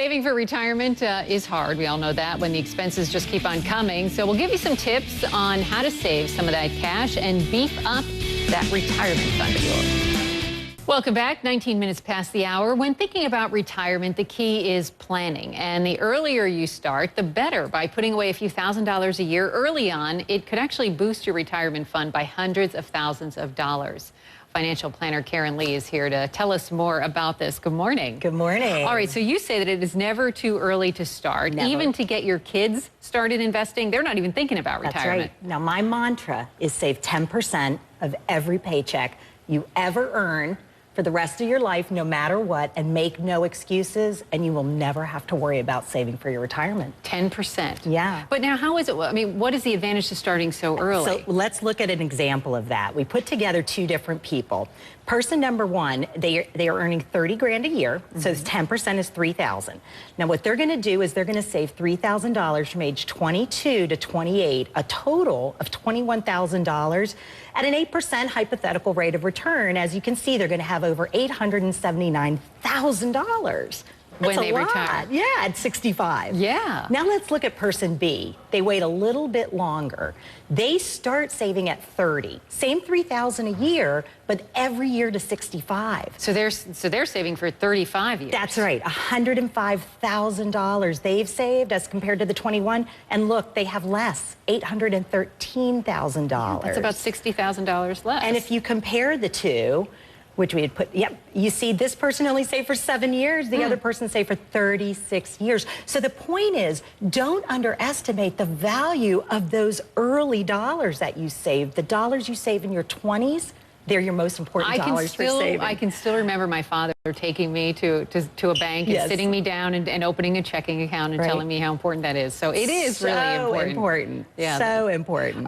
saving for retirement is hard. We all know that when the expenses just keep on coming. So we'll give you some tips on how to save some of that cash and beef up that retirement fund of yours. Welcome back. 19 minutes past the hour. When thinking about retirement, the key is planning. And the earlier you start, the better. By putting away a few $1,000s a year early on, it could actually boost your retirement fund by hundreds of thousands of dollars. Financial planner Karen Lee is here to tell us more about this. Good morning. Good morning. All right, so you say that it is never too early to start. Never. Even to get your kids started investing, they're not even thinking about retirement. That's right. Now, my mantra is save 10% of every paycheck you ever earn for the rest of your life, no matter what, and make no excuses, and you will never have to worry about saving for your retirement. 10%. Yeah. But now, how is it? I mean, what is the advantage to starting so early? So let's look at an example of that. We put together two different people. Person number one, they are earning 30 grand a year, so 10% is 3,000. Now, what they're going to do is they're going to save $3,000 from age 22 to 28, a total of $21,000 at an 8% hypothetical rate of return. As you can see, they're going to have over $879,000. When they retire. Yeah, at 65. Yeah. Now let's look at person B. They wait a little bit longer. They start saving at 30. Same $3,000 a year, but every year to 65. So they're saving for 35 years. That's right. $105,000 they've saved as compared to the 21. And look, they have less, $813,000. That's about $60,000 less. And if you compare the two, which we had put, yep, you see this person only saved for 7 years, the other person saved for 36 years. So the point is, don't underestimate the value of those early dollars that you save. The dollars you save in your 20s, they're your most important dollars for saving. I can still remember my father taking me to a bank and sitting me down and opening a checking account and telling me how important that is. So it is so really important. important. Yeah. So important.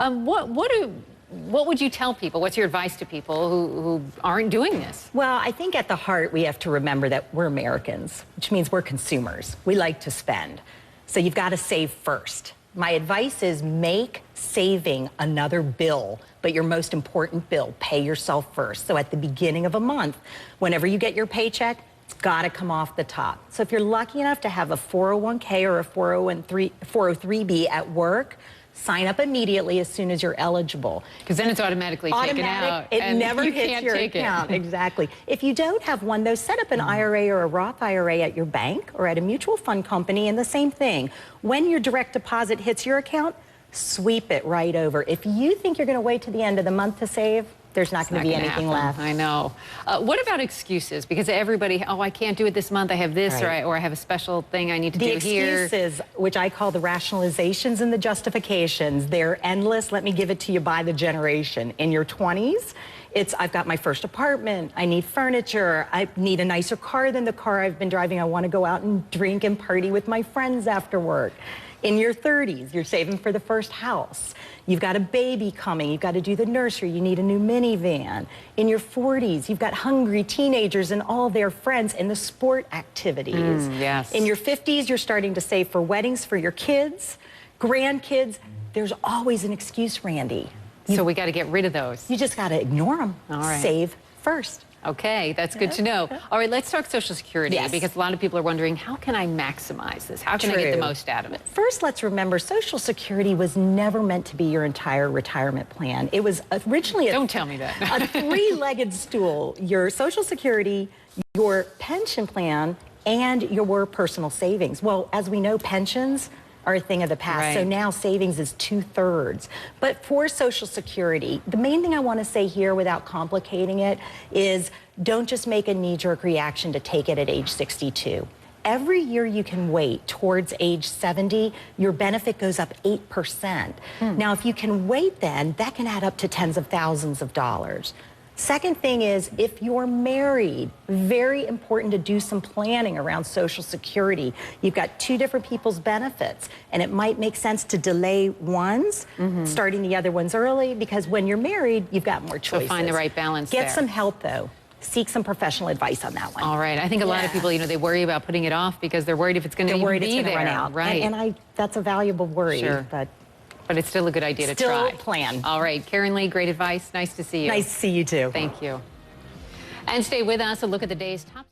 What would you tell people? What's your advice to people who aren't doing this? Well, I think at the heart, we have to remember that we're Americans, which means we're consumers. We like to spend. So you've got to save first. My advice is make saving another bill, but your most important bill, pay yourself first. So at the beginning of a month, whenever you get your paycheck, it's got to come off the top. So if you're lucky enough to have a 401k or a 403b at work, sign up immediately as soon as you're eligible. Because then it's automatically taken out. It never hits your account. Exactly. If you don't have one, though, set up an IRA or a Roth IRA at your bank or at a mutual fund company, and the same thing. When your direct deposit hits your account, sweep it right over. If you think you're going to wait to the end of the month to save, there's not going to be anything left. I know. What about excuses? Because everybody, oh, I can't do it this month. I have this, or I have a special thing I need to do here. The excuses, which I call the rationalizations and the justifications, they're endless. Let me give it to you by the generation. In your 20s, it's, I've got my first apartment, I need furniture, I need a nicer car than the car I've been driving, I want to go out and drink and party with my friends after work. In your 30s, you're saving for the first house. You've got a baby coming, you've got to do the nursery, you need a new minivan. In your 40s, you've got hungry teenagers and all their friends in the sport activities. Yes. In your 50s, you're starting to save for weddings for your kids, grandkids. There's always an excuse, Randy. So we got to get rid of those. You just got to ignore them. All right. Save first. Okay, that's good to know. All right, let's talk Social Security, Yes. because a lot of people are wondering, how can I maximize this? How can I get the most out of it? First, let's remember, Social Security was never meant to be your entire retirement plan. It was originally Don't tell me that. a three-legged stool. Your Social Security, your pension plan, and your personal savings. Well, as we know, pensions are a thing of the past. So now savings is 2/3. But for Social Security, the main thing I want to say here without complicating it is don't just make a knee-jerk reaction to take it at age 62. Every year you can wait towards age 70, your benefit goes up 8%. Now, if you can wait then, that can add up to tens of thousands of dollars. Second thing is, if you're married, very important to do some planning around Social Security. You've got two different people's benefits, and it might make sense to delay one's, starting the other ones early, because when you're married, you've got more choices. So find the right balance Get there. some help, though. Seek some professional advice on that one. All right. I think a lot of people, they worry about putting it off because they're worried if it's going to be there. Run out. Right. And that's a valuable worry. Sure. But it's still a good idea to still try. plan. All right. Karen Lee, great advice. Nice to see you. Nice to see you, too. Thank you. And stay with us. A look at the day's top.